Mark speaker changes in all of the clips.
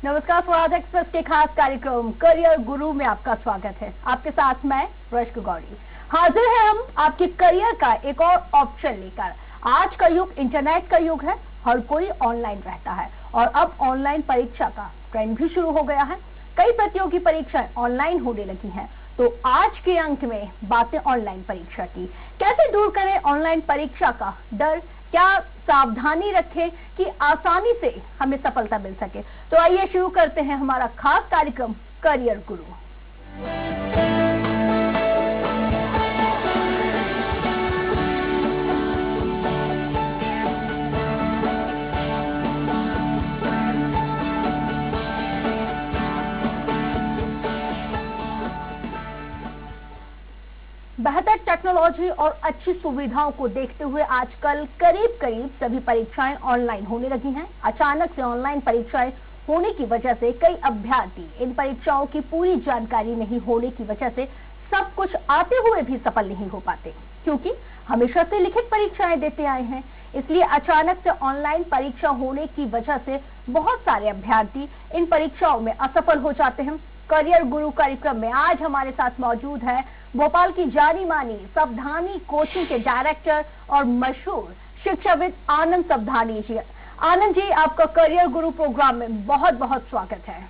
Speaker 1: नमस्कार, स्वराज एक्सप्रेस के खास कार्यक्रम करियर गुरु में आपका स्वागत है। आपके साथ मैं रश्क गौरी हाजिर है। हम आपके करियर का एक और ऑप्शन लेकर। आज का युग इंटरनेट का युग है, हर कोई ऑनलाइन रहता है और अब ऑनलाइन परीक्षा का ट्रेंड भी शुरू हो गया है। कई प्रतियोगी परीक्षाएं ऑनलाइन होने लगी हैं, तो आज के अंक में बातें ऑनलाइन परीक्षा की। कैसे दूर करें ऑनलाइन परीक्षा का डर, क्या सावधानी रखें कि आसानी से हमें सफलता मिल सके। तो आइए शुरू करते हैं हमारा खास कार्यक्रम करियर गुरु। बेहतर टेक्नोलॉजी और अच्छी सुविधाओं को देखते हुए आजकल करीब करीब सभी परीक्षाएं ऑनलाइन होने लगी हैं। अचानक से ऑनलाइन परीक्षाएं होने की वजह से कई अभ्यर्थी इन परीक्षाओं की पूरी जानकारी नहीं होने की वजह से सब कुछ आते हुए भी सफल नहीं हो पाते, क्योंकि हमेशा से लिखित परीक्षाएं देते आए हैं। इसलिए अचानक से ऑनलाइन परीक्षा होने की वजह से बहुत सारे अभ्यर्थी इन परीक्षाओं में असफल हो जाते हैं। करियर गुरु कार्यक्रम में आज हमारे साथ मौजूद है भोपाल की जानी मानी सबधानी कोचिंग के डायरेक्टर और मशहूर शिक्षाविद आनंद सबधानी जी। आनंद जी, आपका करियर गुरु प्रोग्राम में बहुत बहुत स्वागत है।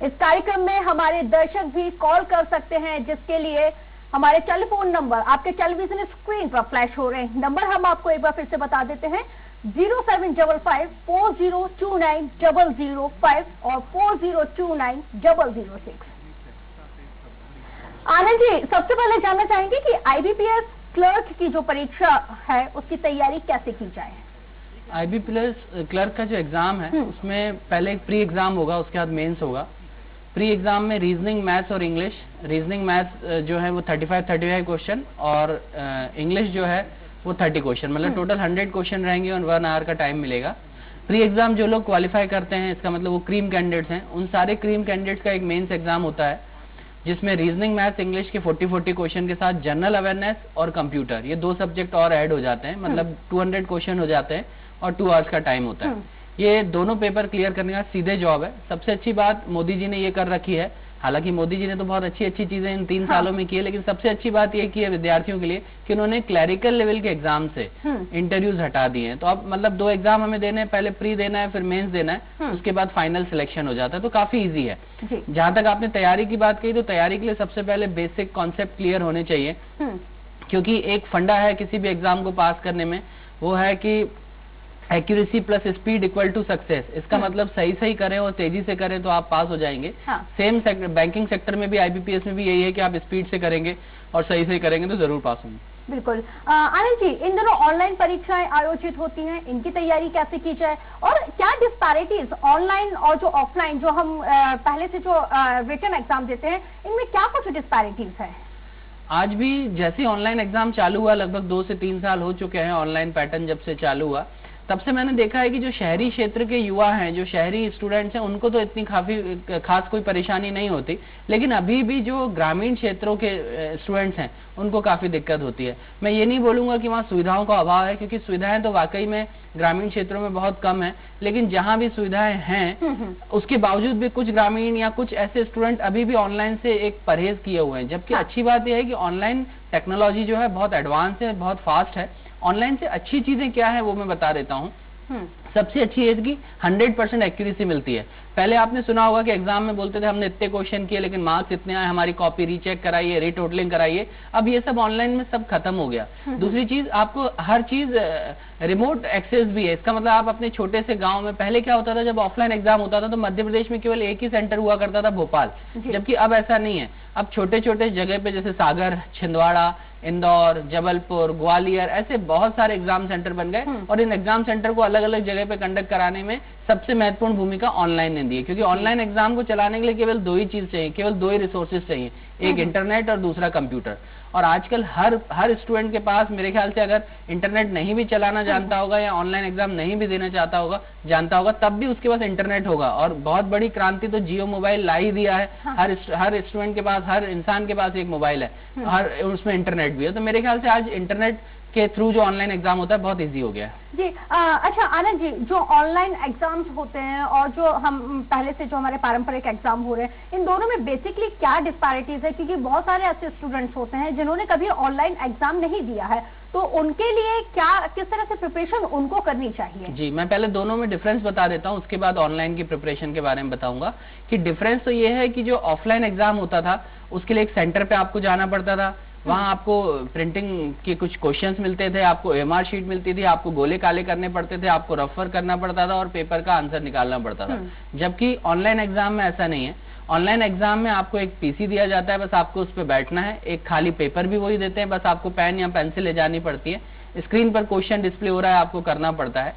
Speaker 1: इस कार्यक्रम में हमारे दर्शक भी कॉल कर सकते हैं, जिसके लिए हमारे टेलीफोन नंबर आपके टेलीविजन स्क्रीन पर फ्लैश हो रहे हैं। नंबर हम आपको एक बार फिर से बता देते हैं, 075540290005 और 40290006। आनंद जी, सबसे पहले जानना चाहेंगे कि आईबीपीएस क्लर्क की जो परीक्षा है उसकी तैयारी कैसे की जाए।
Speaker 2: आईबीपीएस क्लर्क का जो एग्जाम है उसमें पहले एक प्री एग्जाम होगा, उसके बाद मेंस होगा। प्री एग्जाम में रीजनिंग, मैथ्स और इंग्लिश। रीजनिंग मैथ्स जो है वो 35 क्वेश्चन और इंग्लिश जो है वो 30 क्वेश्चन, मतलब टोटल 100 क्वेश्चन रहेंगे और 1 आवर का टाइम मिलेगा। प्री एग्जाम जो लोग क्वालिफाई करते हैं, इसका मतलब वो क्रीम कैंडिडेट्स हैं, उन सारे क्रीम कैंडिडेट्स का एक मेंस एग्जाम होता है, जिसमें रीजनिंग, मैथ्स, इंग्लिश के 40 क्वेश्चन के साथ जनरल अवेयरनेस और कंप्यूटर, ये 2 सब्जेक्ट और ऐड हो जाते हैं, मतलब 200 क्वेश्चन हो जाते हैं और 2 आवर्स का टाइम होता है। ये दोनों पेपर क्लियर करने का सीधे जॉब है। सबसे अच्छी बात मोदी जी ने ये कर रखी है, हालांकि मोदी जी ने तो बहुत अच्छी अच्छी चीजें इन 3 सालों में की है, लेकिन सबसे अच्छी बात ये की है विद्यार्थियों के लिए कि उन्होंने क्लैरिकल लेवल के एग्जाम से इंटरव्यूज हटा दिए हैं। तो अब मतलब 2 एग्जाम हमें देने हैं, पहले प्री देना है, फिर मेंस देना है, उसके बाद फाइनल सिलेक्शन हो जाता है, तो काफी इजी है। जहां तक आपने तैयारी की बात कही, तो तैयारी के लिए सबसे पहले बेसिक कॉन्सेप्ट क्लियर होने चाहिए, क्योंकि एक फंडा है किसी भी एग्जाम को पास करने में, वो है कि accuracy plus speed equal to success. इसका मतलब सही करें और तेजी से करें तो आप पास हो जाएंगे। सेम सेक्टर, बैंकिंग सेक्टर में भी, आईबीपीएस में भी यही है कि आप स्पीड से करेंगे और सही करेंगे तो जरूर पास होंगे।
Speaker 1: बिल्कुल। आनंद जी, इन दोनों ऑनलाइन परीक्षाएं आयोजित होती हैं, इनकी तैयारी कैसे की जाए और क्या डिस्पैरिटीज ऑनलाइन और जो ऑफलाइन, जो हम पहले से जो रिटन एग्जाम देते हैं, इनमें क्या कुछ डिस्पैरिटीज है?
Speaker 2: आज भी जैसे ऑनलाइन एग्जाम चालू हुआ, लगभग 2 से 3 साल हो चुके हैं ऑनलाइन पैटर्न जब से चालू हुआ, तब से मैंने देखा है कि जो शहरी क्षेत्र के युवा हैं, जो शहरी स्टूडेंट्स हैं, उनको तो इतनी खास कोई परेशानी नहीं होती, लेकिन अभी भी जो ग्रामीण क्षेत्रों के स्टूडेंट्स हैं उनको काफी दिक्कत होती है। मैं ये नहीं बोलूंगा कि वहाँ सुविधाओं का अभाव है, क्योंकि सुविधाएं तो वाकई में ग्रामीण क्षेत्रों में बहुत कम है, लेकिन जहाँ भी सुविधाएं हैं उसके बावजूद भी कुछ ग्रामीण या कुछ ऐसे स्टूडेंट अभी भी ऑनलाइन से एक परहेज किए हुए हैं। जबकि अच्छी बात यह है कि ऑनलाइन टेक्नोलॉजी जो है बहुत एडवांस है, बहुत फास्ट है। ऑनलाइन से अच्छी चीजें क्या है वो मैं बता देता हूँ। सबसे अच्छी है कि 100% एक्यूरेसी मिलती है। पहले आपने सुना होगा कि एग्जाम में बोलते थे हमने इतने क्वेश्चन किए लेकिन मार्क्स इतने आए, हमारी कॉपी रीचेक कराइए, रीटोटलिंग कराइए। अब ये सब ऑनलाइन में सब खत्म हो गया। दूसरी चीज, आपको हर चीज रिमोट एक्सेस भी है। इसका मतलब आप अपने छोटे से गांव में, पहले क्या होता था जब ऑफलाइन एग्जाम होता था तो मध्य प्रदेश में केवल एक ही सेंटर हुआ करता था, भोपाल, जबकि अब ऐसा नहीं है। अब छोटे छोटे जगह पे जैसे सागर, छिंदवाड़ा, इंदौर, जबलपुर, ग्वालियर, ऐसे बहुत सारे एग्जाम सेंटर बन गए और इन एग्जाम सेंटर को अलग अलग जगह पे कंडक्ट कराने में सबसे महत्वपूर्ण भूमिका ऑनलाइन ने दी है, क्योंकि ऑनलाइन एग्जाम को चलाने के लिए केवल 2 ही चीज चाहिए, केवल 2 ही रिसोर्सेज चाहिए, एक इंटरनेट और दूसरा कंप्यूटर। और आजकल हर स्टूडेंट के पास मेरे ख्याल से अगर इंटरनेट नहीं भी चलाना जानता होगा या ऑनलाइन एग्जाम नहीं भी देना जानता होगा, तब भी उसके पास इंटरनेट होगा। और बहुत बड़ी क्रांति तो जियो मोबाइल ला ही दिया है। हर स्टूडेंट के पास, हर इंसान के पास एक मोबाइल है, हर उसमें इंटरनेट भी है। तो मेरे ख्याल से आज इंटरनेट के थ्रू जो ऑनलाइन एग्जाम होता है बहुत ईजी हो गया है।
Speaker 1: जी अच्छा आनंद जी, जो ऑनलाइन एग्जाम्स होते हैं और जो हम पहले से जो हमारे पारंपरिक एग्जाम हो रहे हैं, इन दोनों में बेसिकली क्या डिस्पैरिटीज है? क्योंकि बहुत सारे ऐसे स्टूडेंट्स होते हैं जिन्होंने कभी ऑनलाइन एग्जाम नहीं दिया है, तो उनके लिए क्या, किस तरह से प्रिपरेशन उनको करनी चाहिए?
Speaker 2: जी, मैं पहले दोनों में डिफरेंस बता देता हूँ, उसके बाद ऑनलाइन की प्रिपरेशन के बारे में बताऊंगा। कि डिफरेंस तो ये है कि जो ऑफलाइन एग्जाम होता था उसके लिए एक सेंटर पे आपको जाना पड़ता था, वहां आपको प्रिंटिंग के कुछ क्वेश्चंस मिलते थे, आपको एमआर शीट मिलती थी, आपको गोले काले करने पड़ते थे, आपको रफर करना पड़ता था और पेपर का आंसर निकालना पड़ता था। जबकि ऑनलाइन एग्जाम में ऐसा नहीं है। ऑनलाइन एग्जाम में आपको एक पीसी दिया जाता है, बस आपको उस पर बैठना है, एक खाली पेपर भी वही देते हैं, बस आपको पेन या पेंसिल ले जानी पड़ती है, स्क्रीन पर क्वेश्चन डिस्प्ले हो रहा है, आपको करना पड़ता है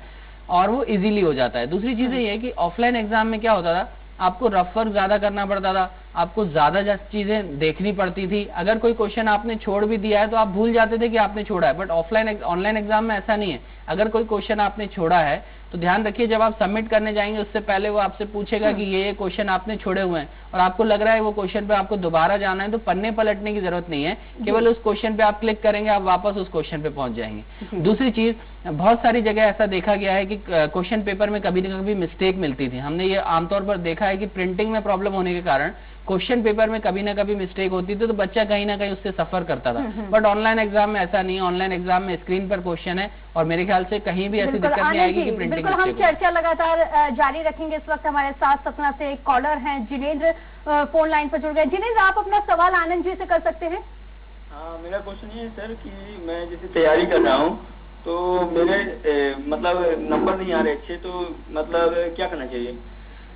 Speaker 2: और वो इजीली हो जाता है। दूसरी चीज ये है कि ऑफलाइन एग्जाम में क्या होता था, आपको रफ वर्क ज्यादा करना पड़ता था, आपको ज्यादा चीजें देखनी पड़ती थी। अगर कोई क्वेश्चन आपने छोड़ भी दिया है तो आप भूल जाते थे कि आपने छोड़ा है, बट ऑनलाइन एग्जाम में ऐसा नहीं है। अगर कोई क्वेश्चन आपने छोड़ा है तो ध्यान रखिए, जब आप सबमिट करने जाएंगे उससे पहले वो आपसे पूछेगा कि ये क्वेश्चन आपने छोड़े हुए हैं और आपको लग रहा है वो क्वेश्चन पे आपको दोबारा जाना है, तो पन्ने पलटने की जरूरत नहीं है, केवल उस क्वेश्चन पे आप क्लिक करेंगे, आप वापस उस क्वेश्चन पे पहुंच जाएंगे। दूसरी चीज, बहुत सारी जगह ऐसा देखा गया है कि क्वेश्चन पेपर में कभी न कभी मिस्टेक मिलती थी। हमने ये आमतौर पर देखा है कि प्रिंटिंग में प्रॉब्लम होने के कारण क्वेश्चन पेपर में कभी ना कभी मिस्टेक होती थी, तो बच्चा कहीं ना कहीं उससे सफर करता था। बट ऑनलाइन एग्जाम में ऐसा नहीं है। ऑनलाइन एग्जाम में स्क्रीन पर क्वेश्चन है और मेरे ख्याल से कहीं भी ऐसी दिक्कत नहीं आएगी कि प्रिंटिंग
Speaker 1: बिल्कुल हम चर्चा लगातार जारी रखेंगे। इस वक्त हमारे साथ सतना से एक कॉलर हैं, जिनेंद्र, फोन लाइन पर जुड़ गए। जिनेंद्र, आप अपना सवाल आनंद जी से कर सकते हैं।
Speaker 3: हाँ, मेरा क्वेश्चन ये है सर कि मैं जैसे तैयारी कर रहा हूँ तो मेरे मतलब नंबर नहीं आ रहे अच्छे, तो मतलब क्या करना चाहिए?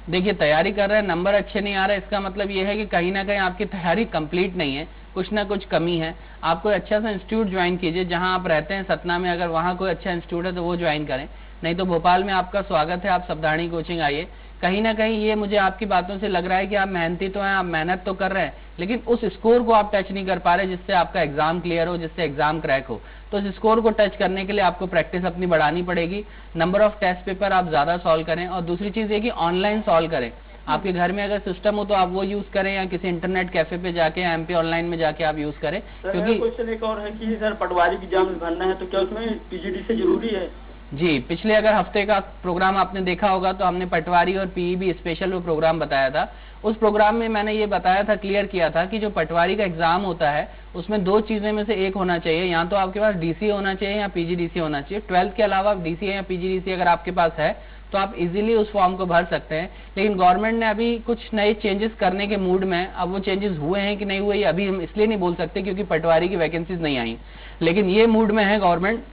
Speaker 2: देखिए, तैयारी कर रहे हैं, नंबर अच्छे नहीं आ रहे, इसका मतलब ये है कि कहीं ना कहीं आपकी तैयारी कंप्लीट नहीं है, कुछ ना कुछ कमी है। आप कोई अच्छा सा इंस्टीट्यूट ज्वाइन कीजिए, जहां आप रहते हैं सतना में, अगर वहां कोई अच्छा इंस्टीट्यूट है तो वो ज्वाइन करें, नहीं तो भोपाल में आपका स्वागत है, आप सब्दाणी कोचिंग आइए। कहीं ना कहीं ये मुझे आपकी बातों से लग रहा है कि आप मेहनती तो हैं, आप मेहनत तो कर रहे हैं, लेकिन उस स्कोर को आप टच नहीं कर पा रहे जिससे आपका एग्जाम क्लियर हो, जिससे एग्जाम क्रैक हो। तो इस स्कोर को टच करने के लिए आपको प्रैक्टिस अपनी बढ़ानी पड़ेगी, नंबर ऑफ टेस्ट पेपर आप ज्यादा सॉल्व करें, और दूसरी चीज ये कि ऑनलाइन सॉल्व करें। आपके घर में अगर सिस्टम हो तो आप वो यूज करें, या किसी इंटरनेट कैफे पे जाके एमपी ऑनलाइन में जाके आप यूज करें।
Speaker 3: क्योंकि क्वेश्चन एक और है कि सर पटवारी की एग्जाम भरना है तो क्या उसमें पीजीडी से जरूरी है?
Speaker 2: जी, पिछले अगर हफ्ते का प्रोग्राम आपने देखा होगा तो हमने पटवारी और पीईबी स्पेशल वो प्रोग्राम बताया था। उस प्रोग्राम में मैंने ये बताया था, क्लियर किया था कि जो पटवारी का एग्जाम होता है उसमें दो चीजें में से एक होना चाहिए, या तो आपके पास डीसीए होना चाहिए या पीजीडीसी होना चाहिए। 12th के अलावा डीसीए या पीजीडीसी अगर आपके पास है तो आप इजीली उस फॉर्म को भर सकते हैं। लेकिन गवर्नमेंट ने अभी कुछ नए चेंजेस करने के मूड में, अब वो चेंजेस हुए हैं कि नहीं हुए ये अभी हम इसलिए नहीं बोल सकते क्योंकि पटवारी की वैकेंसीज नहीं आई, लेकिन ये मूड में है गवर्नमेंट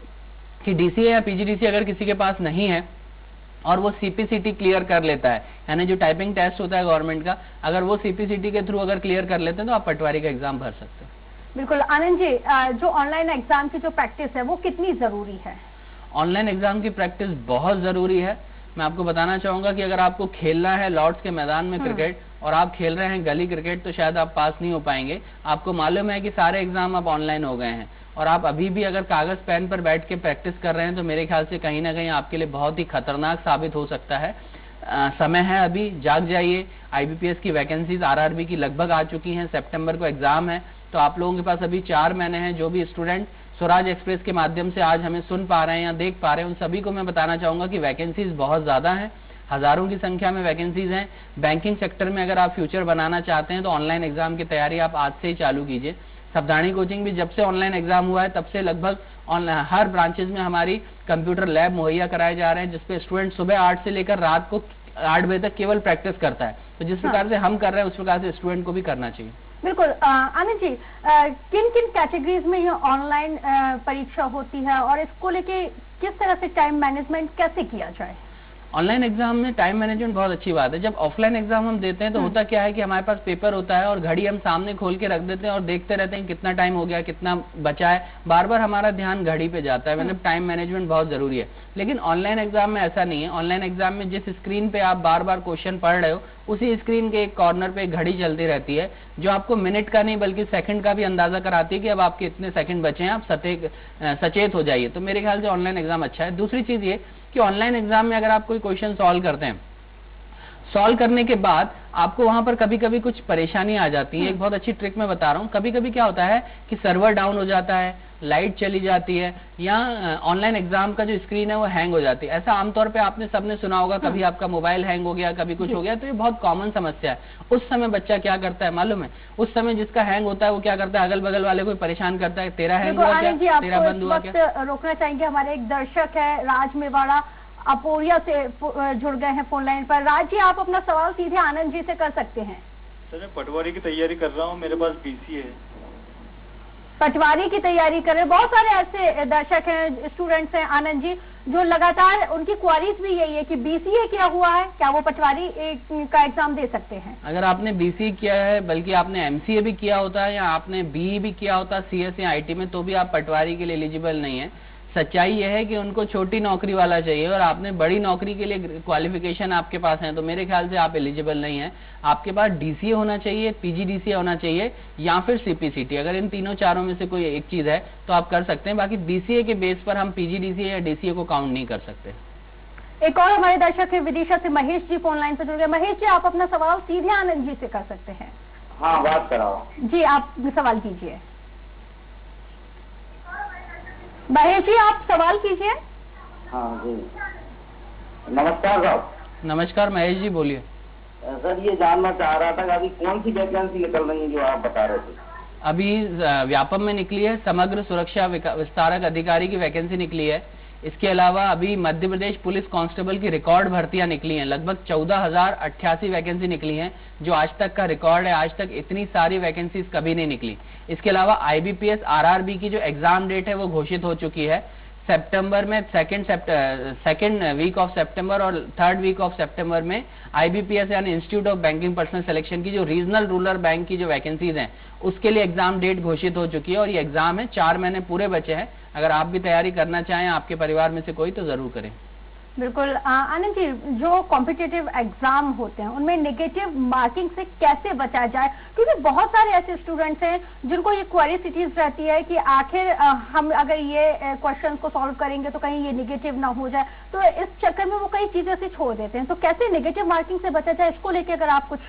Speaker 2: कि डीसीए या पीजीडीसी अगर किसी के पास नहीं है और वो सीपीसीटी क्लियर कर लेता है, यानी जो टाइपिंग टेस्ट होता है गवर्नमेंट का, अगर वो सीपीसीटी के थ्रू अगर क्लियर कर लेते हैं तो आप पटवारी का एग्जाम भर सकते हैं।
Speaker 1: बिल्कुल आनंद जी, जो ऑनलाइन एग्जाम की जो प्रैक्टिस है वो कितनी जरूरी है?
Speaker 2: ऑनलाइन एग्जाम की प्रैक्टिस बहुत जरूरी है। मैं आपको बताना चाहूंगा कि अगर आपको खेलना है लॉर्ड्स के मैदान में क्रिकेट और आप खेल रहे हैं गली क्रिकेट, तो शायद आप पास नहीं हो पाएंगे। आपको मालूम है कि सारे एग्जाम अब ऑनलाइन हो गए हैं और आप अभी भी अगर कागज पेन पर बैठ के प्रैक्टिस कर रहे हैं तो मेरे ख्याल से कहीं ना कहीं आपके लिए बहुत ही खतरनाक साबित हो सकता है। समय है, अभी जाग जाइए। आईबीपीएस की वैकेंसीज आरआरबी की लगभग आ चुकी हैं, सितंबर को एग्जाम है, तो आप लोगों के पास अभी 4 महीने हैं। जो भी स्टूडेंट स्वराज एक्सप्रेस के माध्यम से आज हमें सुन पा रहे हैं या देख पा रहे हैं, उन सभी को मैं बताना चाहूंगा कि वैकेंसीज बहुत ज्यादा हैं, हजारों की संख्या में वैकेंसीज हैं। बैंकिंग सेक्टर में अगर आप फ्यूचर बनाना चाहते हैं तो ऑनलाइन एग्जाम की तैयारी आप आज से ही चालू कीजिए। सब्दाणी कोचिंग भी जब से ऑनलाइन एग्जाम हुआ है तब से लगभग हर ब्रांचेज में हमारी कंप्यूटर लैब मुहैया कराए जा रहे हैं, जिसपे स्टूडेंट सुबह 8 से लेकर रात को 8 बजे तक केवल प्रैक्टिस करता है। तो जिस प्रकार से हम कर रहे हैं उस प्रकार से स्टूडेंट को भी करना चाहिए।
Speaker 1: बिल्कुल आनंद जी, किन किन कैटेगरीज में ये ऑनलाइन परीक्षा होती है और इसको लेके किस तरह से टाइम मैनेजमेंट कैसे किया जाए?
Speaker 2: ऑनलाइन एग्जाम में टाइम मैनेजमेंट बहुत अच्छी बात है। जब ऑफलाइन एग्जाम हम देते हैं तो होता क्या है कि हमारे पास पेपर होता है और घड़ी हम सामने खोल के रख देते हैं और देखते रहते हैं कितना टाइम हो गया, कितना बचा है, बार बार हमारा ध्यान घड़ी पे जाता है। मतलब टाइम मैनेजमेंट बहुत जरूरी है। लेकिन ऑनलाइन एग्जाम में ऐसा नहीं है। ऑनलाइन एग्जाम में जिस स्क्रीन पे आप बार बार क्वेश्चन पढ़ रहे हो उसी स्क्रीन के एक कॉर्नर पे एक घड़ी चलती रहती है जो आपको मिनट का नहीं बल्कि सेकंड का भी अंदाजा कराती है कि अब आपके इतने सेकंड बचे हैं, आप सचेत हो जाइए। तो मेरे ख्याल से ऑनलाइन एग्जाम अच्छा है। दूसरी चीज ये कि ऑनलाइन एग्जाम में अगर आप कोई क्वेश्चन सॉल्व करते हैं, सॉल्व करने के बाद आपको वहां पर कभी कभी कुछ परेशानी आ जाती है। एक बहुत अच्छी ट्रिक मैं बता रहा हूँ। कभी कभी क्या होता है कि सर्वर डाउन हो जाता है, लाइट चली जाती है, या ऑनलाइन एग्जाम का जो स्क्रीन है वो हैंग हो जाती है। ऐसा आमतौर पे आपने सबने सुना होगा, कभी आपका मोबाइल हैंग हो गया, कभी कुछ हो गया, तो ये बहुत कॉमन समस्या है। उस समय बच्चा क्या करता है मालूम है? उस समय जिसका हैंग होता है वो क्या करता है, अगल बगल वाले को परेशान करता है, तेरा हैंग हुआ क्या, तेरा बंद हुआ क्या।
Speaker 1: रोकना चाहेंगे, हमारे एक दर्शक है राज मेवाड़ा अपोरिया से जुड़ गए हैं फोन लाइन पर। राज जी, आप अपना सवाल सीधे आनंद जी से कर सकते हैं।
Speaker 3: सर मैं पटवारी की तैयारी कर रहा हूँ, मेरे पास पीसी है।
Speaker 1: पटवारी की तैयारी कर रहे हैं, बहुत सारे ऐसे दर्शक हैं, स्टूडेंट्स हैं आनंद जी, जो लगातार उनकी क्वारीज भी यही है कि बीसीए किया हुआ है, क्या वो पटवारी का एग्जाम दे सकते हैं?
Speaker 2: अगर आपने बीसीए किया है, बल्कि आपने एमसीए भी किया होता है, या आपने बीई भी किया होता है सीएस या आईटी में, तो भी आप पटवारी के लिए एलिजिबल नहीं है। सच्चाई यह है कि उनको छोटी नौकरी वाला चाहिए, और आपने बड़ी नौकरी के लिए क्वालिफिकेशन आपके पास है, तो मेरे ख्याल से आप एलिजिबल नहीं है। आपके पास डीसीए होना चाहिए, पीजीडीसीए होना चाहिए, या फिर सीपीसीटी। अगर इन तीनों चारों में से कोई एक चीज है तो आप कर सकते हैं। बाकी बीसीए के बेस पर हम पीजीडीसीए या डीसीए को काउंट नहीं कर सकते।
Speaker 1: एक और हमारे दर्शक है विदिशा से महेश जी फोन लाइन पर जुड़ गए। महेश जी, आप अपना सवाल सीधे आनंद जी से कर सकते हैं।
Speaker 4: हाँ, बात कराओ
Speaker 1: जी, आप सवाल कीजिए। महेश जी, आप सवाल कीजिए।
Speaker 4: हाँ जी, नमस्कार साहब।
Speaker 2: नमस्कार महेश जी, बोलिए।
Speaker 4: सर ये जानना चाह रहा था कि अभी कौन सी वैकेंसी निकल रही है जो आप बता रहे थे?
Speaker 2: अभी व्यापम में निकली है, समग्र सुरक्षा विस्तारक अधिकारी की वैकेंसी निकली है। इसके अलावा अभी मध्य प्रदेश पुलिस कांस्टेबल की रिकॉर्ड भर्तियां निकली हैं, लगभग 14,088 वैकेंसी निकली हैं, जो आज तक का रिकॉर्ड है। आज तक इतनी सारी वैकेंसीज कभी नहीं निकली। इसके अलावा आईबीपीएस आरआरबी की जो एग्जाम डेट है वो घोषित हो चुकी है। सितंबर में सेकेंड वीक ऑफ सितंबर और थर्ड वीक ऑफ सितंबर में आईबीपीएस यानी institute of banking personal selection की जो रीजनल रूरल बैंक की जो वैकेंसीज हैं उसके लिए एग्जाम डेट घोषित हो चुकी है, और ये एग्जाम है, 4 महीने पूरे बचे हैं। अगर आप भी तैयारी करना चाहें, आपके परिवार में से कोई, तो जरूर करें।
Speaker 1: बिल्कुल आनंद जी, जो कॉम्पिटिटिव एग्जाम होते हैं उनमें नेगेटिव मार्किंग से कैसे बचा जाए? क्योंकि बहुत सारे ऐसे स्टूडेंट्स हैं जिनको ये क्वेरीसिटीज रहती है कि आखिर हम अगर ये क्वेश्चन को सॉल्व करेंगे तो कहीं ये नेगेटिव ना हो जाए, तो इस चक्कर में वो कई चीजें से छोड़ देते हैं। तो कैसे नेगेटिव मार्किंग से बचा जाए, इसको लेकर अगर आप कुछ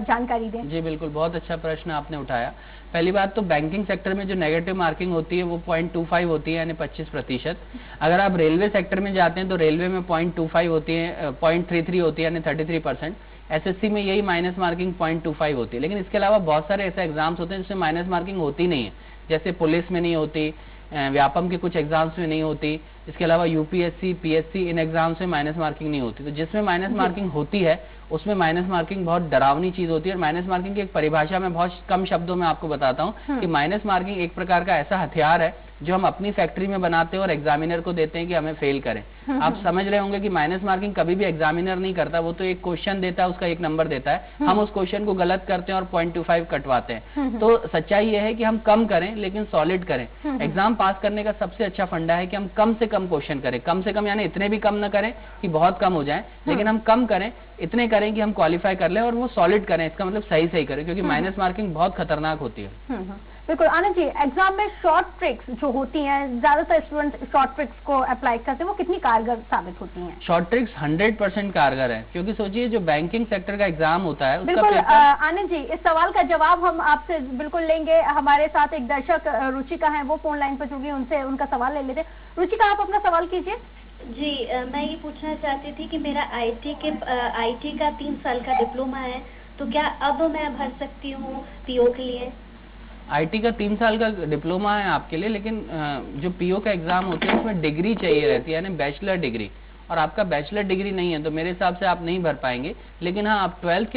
Speaker 1: जानकारी दें।
Speaker 2: जी बिल्कुल, बहुत अच्छा प्रश्न आपने उठाया। पहली बात तो बैंकिंग सेक्टर में जो नेगेटिव मार्किंग होती है वो 0.25 होती है, यानी 25%। अगर आप रेलवे सेक्टर में जाते हैं तो रेलवे में 0.25 होती है, 0.33 होती है, यानी 33%। एसएससी में यही माइनस मार्किंग 0.25 होती है। लेकिन इसके अलावा बहुत सारे ऐसे एग्जाम्स होते हैं जिसमें माइनस मार्किंग होती नहीं है, जैसे पुलिस में नहीं होती, व्यापम के कुछ एग्जाम्स में नहीं होती। इसके अलावा यूपीएससी, पीएससी, इन एग्जाम्स में माइनस मार्किंग नहीं होती। तो जिसमें माइनस मार्किंग होती है उसमें माइनस मार्किंग बहुत डरावनी चीज होती है। और माइनस मार्किंग की एक परिभाषा मैं बहुत कम शब्दों में आपको बताता हूँ कि माइनस मार्किंग एक प्रकार का ऐसा हथियार है जो हम अपनी फैक्ट्री में बनाते हैं और एग्जामिनर को देते हैं कि हमें फेल करें। आप समझ रहे होंगे कि माइनस मार्किंग कभी भी एग्जामिनर नहीं करता, वो तो एक क्वेश्चन देता है, उसका 1 नंबर देता है, हम उस क्वेश्चन को गलत करते हैं और 0.25 कटवाते हैं। तो सच्चाई ये है कि हम कम करें लेकिन सॉलिड करें। एग्जाम पास करने का सबसे अच्छा फंडा है कि हम कम से कम क्वेश्चन करें, कम से कम यानी इतने भी कम न करें कि बहुत कम हो जाए, लेकिन हम कम करें, इतने करें कि हम क्वालिफाई कर लें, और वो सॉलिड करें, इसका मतलब सही सही करें, क्योंकि माइनस मार्किंग बहुत खतरनाक होती है।
Speaker 1: बिल्कुल आनंद जी, एग्जाम में शॉर्ट ट्रिक्स जो होती हैं, ज्यादातर स्टूडेंट शॉर्ट ट्रिक्स को अप्लाई करते हैं, वो कितनी कारगर साबित होती हैं?
Speaker 2: शॉर्ट ट्रिक्स 100% कारगर है, क्योंकि सोचिए जो बैंकिंग सेक्टर का एग्जाम होता है उसका
Speaker 1: बिल्कुल आनंद जी, इस सवाल का जवाब हम आपसे बिल्कुल लेंगे। हमारे साथ एक दर्शक रुचिका है, वो फोन लाइन पर जुड़ी, उनसे उनका सवाल ले लेते। रुचिका, आप अपना सवाल कीजिए।
Speaker 5: जी, मैं ये पूछना चाहती थी कि मेरा आईटी का 3 साल का डिप्लोमा है, तो क्या अब मैं भर सकती हूँ पीओ के लिए?
Speaker 2: आईटी का 3 साल का डिप्लोमा है आपके लिए, लेकिन जो पीओ का एग्जाम होता है उसमें डिग्री चाहिए रहती है, यानी बैचलर डिग्री, और आपका बैचलर डिग्री नहीं है, तो मेरे हिसाब से आप नहीं भर पाएंगे। लेकिन हाँ, आप 12th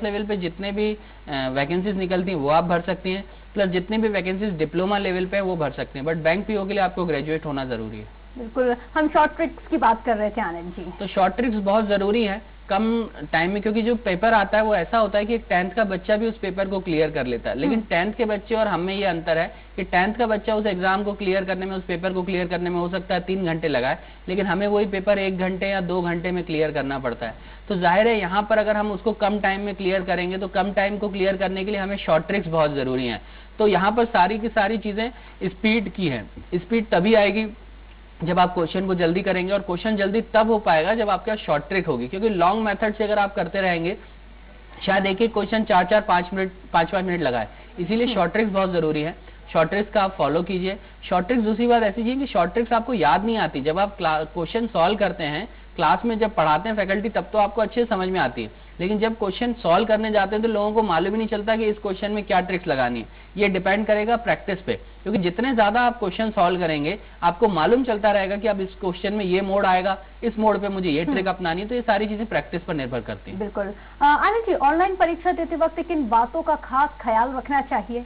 Speaker 2: लेवल पे जितने भी वैकेंसीज निकलती हैं वो आप भर सकती हैं, प्लस जितनी भी वैकेंसीज डिप्लोमा लेवल पे है वो भर सकते हैं। बट बैंक पीओ के लिए आपको ग्रेजुएट होना जरूरी है।
Speaker 1: बिल्कुल, हम शॉर्ट ट्रिक्स की बात कर रहे थे आनंद जी।
Speaker 2: तो शॉर्ट ट्रिक्स बहुत जरूरी है कम टाइम में, क्योंकि जो पेपर आता है वो ऐसा होता है कि एक 10th का बच्चा भी उस पेपर को क्लियर कर लेता है। लेकिन 10th के बच्चे और हम में ये अंतर है कि 10th का बच्चा उस एग्जाम को क्लियर करने में, उस पेपर को क्लियर करने में हो सकता है 3 घंटे लगाए, लेकिन हमें वही पेपर 1 घंटे या 2 घंटे में क्लियर करना पड़ता है। तो जाहिर है यहाँ पर अगर हम उसको कम टाइम में क्लियर करेंगे तो कम टाइम को क्लियर करने के लिए हमें शॉर्ट ट्रिक्स बहुत जरूरी है। तो यहाँ पर सारी की सारी चीजें स्पीड की है। स्पीड तभी आएगी जब आप क्वेश्चन को जल्दी करेंगे, और क्वेश्चन जल्दी तब हो पाएगा जब आपके पास शॉर्ट ट्रिक होगी, क्योंकि लॉन्ग मेथड से अगर आप करते रहेंगे शायद एक एक क्वेश्चन 4-4, 5 मिनट लगाए। इसीलिए शॉर्ट ट्रिक्स बहुत जरूरी है। शॉर्ट ट्रिक्स का आप फॉलो कीजिए। शॉर्ट ट्रिक्स, दूसरी बात ऐसी चीज कि शॉर्ट ट्रिक्स आपको याद नहीं आती। जब आप क्वेश्चन सॉल्व करते हैं क्लास में, जब पढ़ाते हैं फैकल्टी, तब तो आपको अच्छे से समझ में आती है, लेकिन जब क्वेश्चन सॉल्व करने जाते हैं तो लोगों को मालूम ही नहीं चलता कि इस क्वेश्चन में क्या ट्रिक्स लगानी है। ये डिपेंड करेगा प्रैक्टिस पे, क्योंकि जितने ज्यादा आप क्वेश्चन सॉल्व करेंगे आपको मालूम चलता रहेगा कि अब इस क्वेश्चन में ये मोड आएगा, इस मोड पे मुझे ये ट्रिक अपनानी है। तो ये सारी चीजें प्रैक्टिस पर निर्भर करती है।
Speaker 1: बिल्कुल। आनंद जी, ऑनलाइन परीक्षा देते वक्त किन बातों का खास ख्याल रखना चाहिए?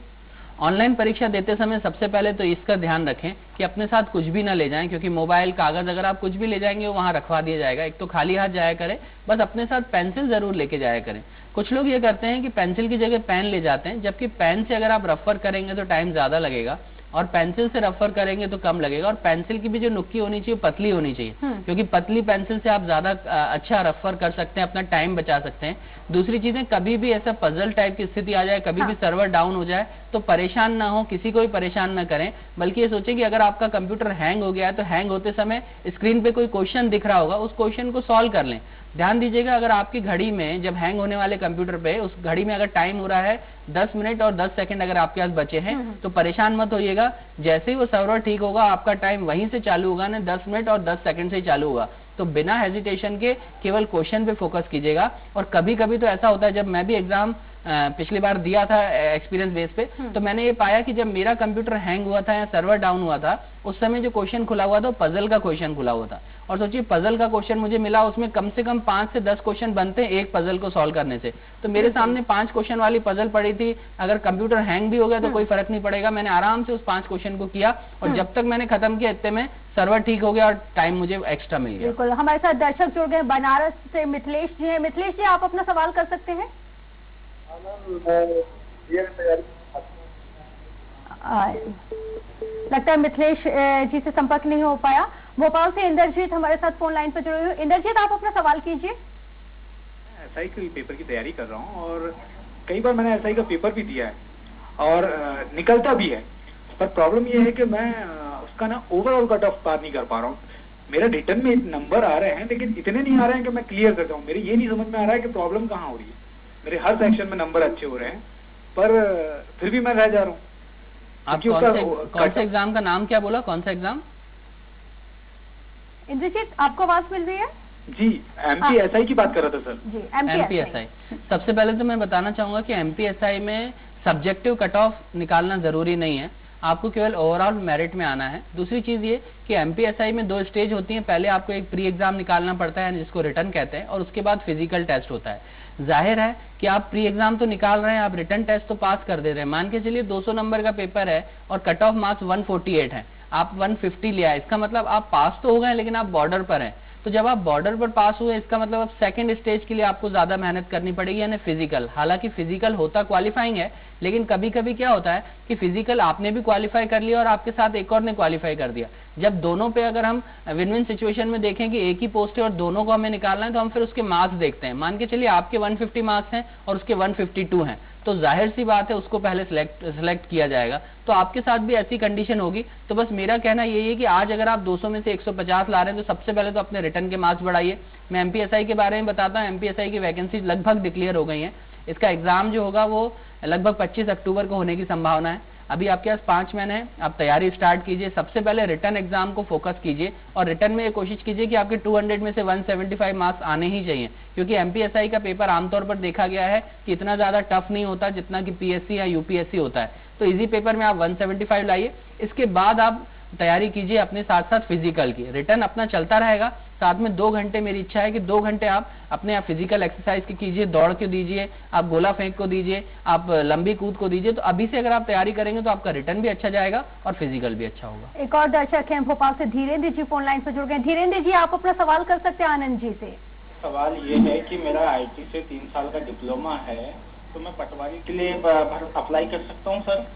Speaker 2: ऑनलाइन परीक्षा देते समय सबसे पहले तो इसका ध्यान रखें कि अपने साथ कुछ भी ना ले जाएं, क्योंकि मोबाइल, कागज अगर आप कुछ भी ले जाएंगे वो वहां रखवा दिया जाएगा। एक तो खाली हाथ जाया करें, बस अपने साथ पेंसिल जरूर लेके जाया करें। कुछ लोग ये करते हैं कि पेंसिल की जगह पेन ले जाते हैं, जबकि पेन से अगर आप रफर करेंगे तो टाइम ज्यादा लगेगा और पेंसिल से रफर करेंगे तो कम लगेगा। और पेंसिल की भी जो नुक्की होनी चाहिए पतली होनी चाहिए, क्योंकि पतली पेंसिल से आप ज्यादा अच्छा रफर कर सकते हैं, अपना टाइम बचा सकते हैं। दूसरी चीजें, कभी भी ऐसा पजल टाइप की स्थिति आ जाए, कभी भी सर्वर डाउन हो जाए तो परेशान ना हो, किसी को भी परेशान ना करें, बल्कि ये सोचें कि अगर आपका कंप्यूटर हैंग हो गया है तो हैंग होते समय स्क्रीन पे कोई क्वेश्चन दिख रहा होगा, उस क्वेश्चन को सॉल्व कर लें। ध्यान दीजिएगा, अगर आपकी घड़ी में, जब हैंग होने वाले कंप्यूटर पे, उस घड़ी में अगर टाइम हो रहा है 10 मिनट और 10 सेकंड अगर आपके पास बचे हैं तो परेशान मत होइएगा। जैसे ही वो सर्वर ठीक होगा आपका टाइम वहीं से चालू होगा ना, 10 मिनट और 10 सेकंड से ही चालू होगा। तो बिना हेजिटेशन के केवल क्वेश्चन पे फोकस कीजिएगा। और कभी कभी तो ऐसा होता है, जब मैं भी एग्जाम पिछली बार दिया था एक्सपीरियंस बेस पे, तो मैंने ये पाया कि जब मेरा कंप्यूटर हैंग हुआ था या सर्वर डाउन हुआ था, उस समय जो क्वेश्चन खुला हुआ था वो पजल का क्वेश्चन खुला हुआ था। और सोचिए, पजल का क्वेश्चन मुझे मिला, उसमें कम से कम 5 से 10 क्वेश्चन बनते हैं एक पजल को सॉल्व करने से। तो मेरे सामने 5 क्वेश्चन वाली पजल पड़ी थी। अगर कंप्यूटर हैंग भी हो गया तो कोई फर्क नहीं पड़ेगा, मैंने आराम से उस 5 क्वेश्चन को किया और जब तक मैंने खत्म किया इतने में सर्वर ठीक हो गया और टाइम मुझे एक्स्ट्रा मिल गया।
Speaker 1: बिल्कुल। हमारे साथ दर्शक जुड़ गए, बनारस से मिथिलेश जी हैं। मिथिलेश जी, आप अपना सवाल कर सकते हैं। लगता है मिथिलेश जी से संपर्क नहीं हो पाया। भोपाल से इंद्रजीत हमारे साथ फोन लाइन पर जुड़े हुए। इंद्रजीत, आप अपना सवाल कीजिए।
Speaker 6: एसआई के पेपर की तैयारी कर रहा हूँ और कई बार मैंने एसआई का पेपर भी दिया है और निकलता भी है, पर प्रॉब्लम ये है कि मैं उसका ना ओवरऑल कट ऑफ पार नहीं कर पा रहा हूँ। मेरा रिटर्न में नंबर आ रहे हैं लेकिन इतने नहीं आ रहे हैं कि मैं क्लियर कर जाऊँ। मेरे ये नहीं समझ में आ रहा है कि प्रॉब्लम कहाँ हो रही है। मेरे हर सेक्शन में नंबर अच्छे हो रहे हैं पर फिर भी मैं रह जा रहा हूँ।
Speaker 2: आप कौन से एग्जाम का नाम क्या बोला, कौन सा एग्जाम?
Speaker 1: इंद्रजीत, आपको आवाज मिल रही है?
Speaker 6: जी, एमपीएसआई की बात कर रहा था सर।
Speaker 1: जी,
Speaker 2: एमपीएसआई। सबसे पहले तो मैं बताना चाहूंगा कि एमपीएसआई में सब्जेक्टिव कट ऑफ निकालना जरूरी नहीं है, आपको केवल ओवरऑल मेरिट में आना है। दूसरी चीज ये कि एमपीएसआई में 2 स्टेज होती है। पहले आपको एक प्री एग्जाम निकालना पड़ता है जिसको रिटर्न कहते हैं, और उसके बाद फिजिकल टेस्ट होता है। जाहिर है कि आप प्री एग्जाम तो निकाल रहे हैं, आप रिटर्न टेस्ट तो पास कर दे रहे हैं। मान के चलिए 200 नंबर का पेपर है और कट ऑफ मार्क्स 148 है, आप 150 लिया है, इसका मतलब आप पास तो हो गए लेकिन आप बॉर्डर पर हैं। तो जब आप बॉर्डर पर पास हुए, इसका मतलब अब सेकंड स्टेज के लिए आपको ज्यादा मेहनत करनी पड़ेगी, यानी फिजिकल। हालांकि फिजिकल होता क्वालिफाइंग है, लेकिन कभी कभी क्या होता है कि फिजिकल आपने भी क्वालिफाई कर लिया और आपके साथ एक और ने क्वालिफाई कर दिया। जब दोनों पे अगर हम विन विन सिचुएशन में देखें कि एक ही पोस्ट है और दोनों को हमें निकालना है, तो हम फिर उसके मार्क्स देखते हैं। मान के चलिए आपके 150 मार्क्स हैं और उसके 152 हैं, तो जाहिर सी बात है उसको पहले सिलेक्ट किया जाएगा। तो आपके साथ भी ऐसी कंडीशन होगी। तो बस मेरा कहना यही है कि आज अगर आप 200 में से 150 ला रहे हैं तो सबसे पहले तो अपने रिटर्न के मार्क्स बढ़ाइए। मैं एमपीएसआई के बारे में बताता हूँ। एमपीएसआई की वैकेंसी लगभग डिक्लेयर हो गई है। इसका एग्जाम जो होगा वो लगभग 25 अक्टूबर को होने की संभावना है। अभी आपके पास 5 महीने हैं, आप तैयारी स्टार्ट कीजिए। सबसे पहले रिटर्न एग्जाम को फोकस कीजिए और रिटर्न में ये कोशिश कीजिए कि आपके 200 में से 175 मार्क्स आने ही चाहिए, क्योंकि एमपीएसआई का पेपर आमतौर पर देखा गया है कि इतना ज्यादा टफ नहीं होता जितना कि पीएससी या यूपीएससी होता है। तो इजी पेपर में आप 175 लाइए। इसके बाद आप तैयारी कीजिए अपने साथ साथ फिजिकल की। रिटर्न अपना चलता रहेगा, साथ में 2 घंटे मेरी इच्छा है कि 2 घंटे आप अपने आप फिजिकल एक्सरसाइज की कीजिए, दौड़ को दीजिए, आप गोला फेंक को दीजिए, आप लंबी कूद को दीजिए। तो अभी से अगर आप तैयारी करेंगे तो आपका रिटर्न भी अच्छा जाएगा और फिजिकल भी अच्छा होगा।
Speaker 1: एक और दर्शक हैं भोपाल से, धीरेन्द्र जी फोन लाइन पर जुड़ गए। धीरेन्द्र जी, आप अपना सवाल कर सकते हैं आनंद जी से।
Speaker 3: सवाल ये है कि मेरा आईटी से 3 साल का डिप्लोमा है, तो मैं पटवारी के लिए अप्लाई कर सकता हूँ सर?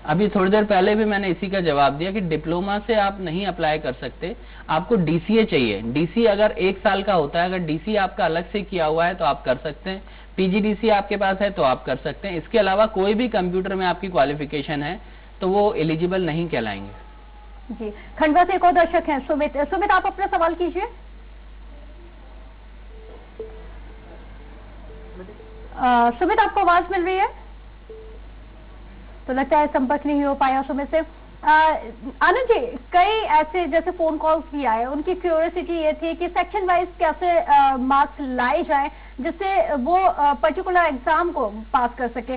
Speaker 2: अभी थोड़ी देर पहले भी मैंने इसी का जवाब दिया कि डिप्लोमा से आप नहीं अप्लाई कर सकते, आपको डीसीए चाहिए। डीसी अगर 1 साल का होता है, अगर डीसी आपका अलग से किया हुआ है तो आप कर सकते हैं। पीजीडीसी आपके पास है तो आप कर सकते हैं। इसके अलावा कोई भी कंप्यूटर में आपकी क्वालिफिकेशन है तो वो एलिजिबल नहीं कहलाएंगे।
Speaker 1: जी, खंडवा से एक और दर्शक हैं, सुमित। सुमित, आप अपना सवाल कीजिए। सुमित, आपको आवाज मिल रही है? तो लगता है संपर्क नहीं हो पाया उसमें से। आनंद जी, कई ऐसे जैसे फोन कॉल्स भी आए, उनकी क्यूरियोसिटी ये थी कि सेक्शन वाइज कैसे मार्क्स लाए जाएं जिससे वो पर्टिकुलर एग्जाम को पास कर सके।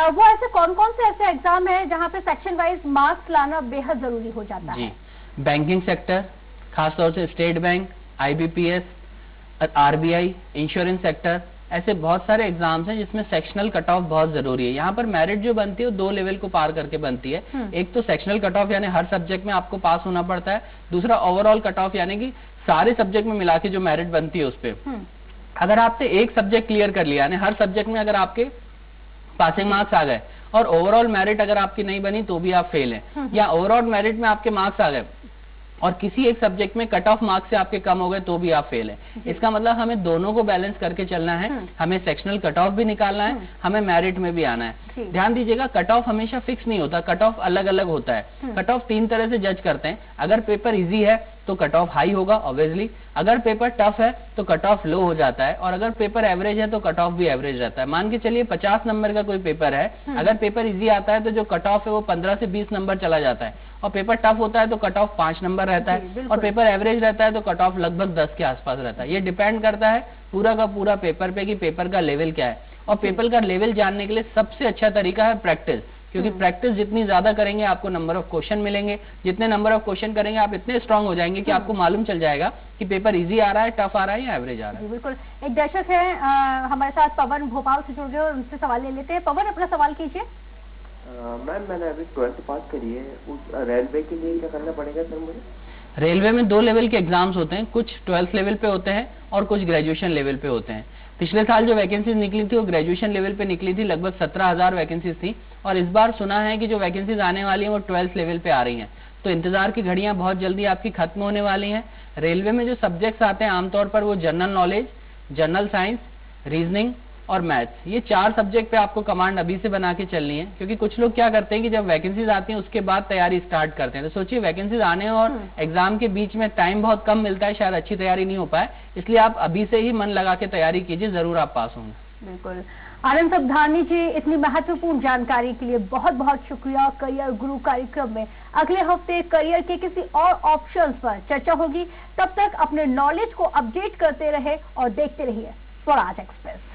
Speaker 1: वो ऐसे कौन कौन से ऐसे एग्जाम है जहां पे सेक्शन वाइज मार्क्स लाना बेहद जरूरी हो जाता है?
Speaker 2: बैंकिंग सेक्टर, खासतौर से state bank, IBPS, RBI, insurance sector, ऐसे बहुत सारे एग्जाम्स हैं जिसमें सेक्शनल कट ऑफ बहुत जरूरी है। यहाँ पर मेरिट जो बनती है वो 2 लेवल को पार करके बनती है। एक तो सेक्शनल कट ऑफ यानी हर सब्जेक्ट में आपको पास होना पड़ता है, दूसरा ओवरऑल कट ऑफ यानी कि सारे सब्जेक्ट में मिला के जो मेरिट बनती है उस पर। अगर आपने एक सब्जेक्ट क्लियर कर लिया यानी हर सब्जेक्ट में अगर आपके पासिंग मार्क्स आ गए और ओवरऑल मेरिट अगर आपकी नहीं बनी तो भी आप फेल हैं, या ओवरऑल मेरिट में आपके मार्क्स आ गए और किसी एक सब्जेक्ट में कट ऑफ मार्क्स से आपके कम हो गए तो भी आप फेल हैं। इसका मतलब हमें दोनों को बैलेंस करके चलना है, हमें सेक्शनल कट ऑफ भी निकालना है, हमें मेरिट में भी आना है। ध्यान दीजिएगा, कट ऑफ हमेशा फिक्स नहीं होता, कट ऑफ अलग अलग होता है। कट ऑफ 3 तरह से जज करते हैं। अगर पेपर इजी है तो कट ऑफ हाई होगा ऑब्वियसली, अगर पेपर टफ है तो कट ऑफ लो हो जाता है, और अगर पेपर एवरेज है तो कट ऑफ भी एवरेज रहता है। मान के चलिए 50 नंबर का कोई पेपर है, अगर पेपर इजी आता है तो जो कट ऑफ है वो 15 से 20 नंबर चला जाता है, और पेपर टफ होता है तो कट ऑफ 5 नंबर रहता है, और पेपर एवरेज रहता है तो कट ऑफ लगभग 10 के आसपास रहता है। ये डिपेंड करता है पूरा का पूरा पेपर पे कि पेपर का लेवल क्या है। और पेपर का लेवल जानने के लिए सबसे अच्छा तरीका है प्रैक्टिस, क्योंकि प्रैक्टिस जितनी ज्यादा करेंगे आपको नंबर ऑफ क्वेश्चन मिलेंगे, जितने नंबर ऑफ क्वेश्चन करेंगे आप इतने स्ट्रांग हो जाएंगे कि आपको मालूम चल जाएगा कि पेपर इजी आ रहा है, टफ आ रहा है या एवरेज आ रहा है।
Speaker 1: बिल्कुल। एक दर्शक है हमारे साथ, पवन भोपाल से जुड़ गए और उनसे सवाल ले लेते हैं। पवन, अपना सवाल कीजिए।
Speaker 7: मैम, मैंने अभी 12th पास करी है, उस रेलवे के लिए क्या करना पड़ेगा सर मुझे?
Speaker 2: रेलवे में 2 लेवल के एग्जाम्स होते हैं, कुछ 12th लेवल पे होते हैं और कुछ ग्रेजुएशन लेवल पे होते हैं। पिछले साल जो वैकेंसीज निकली थी वो ग्रेजुएशन लेवल पे निकली थी, लगभग 17,000 वैकेंसीज थी, और इस बार सुना है कि जो वैकेंसीज आने वाली हैं वो 12th लेवल पे आ रही हैं। तो इंतजार की घड़ियां बहुत जल्दी आपकी खत्म होने वाली हैं। रेलवे में जो सब्जेक्ट्स आते हैं आमतौर पर वो general knowledge, general science, reasoning और मैथ्स, ये 4 सब्जेक्ट पे आपको कमांड अभी से बना के चलनी है। क्योंकि कुछ लोग क्या करते हैं कि जब वैकेंसीज आती हैं उसके बाद तैयारी स्टार्ट करते हैं, तो सोचिए वैकेंसीज आने और एग्जाम के बीच में टाइम बहुत कम मिलता है, शायद अच्छी तैयारी नहीं हो पाए, इसलिए आप अभी से ही मन लगा के तैयारी कीजिए, जरूर आप पास होंगे।
Speaker 1: बिल्कुल। आनंद सबधानी जी, इतनी महत्वपूर्ण जानकारी के लिए बहुत बहुत शुक्रिया। करियर गुरु कार्यक्रम में अगले हफ्ते करियर के किसी और ऑप्शंस पर चर्चा होगी। तब तक अपने नॉलेज को अपडेट करते रहे और देखते रहिए स्वराज एक्सप्रेस।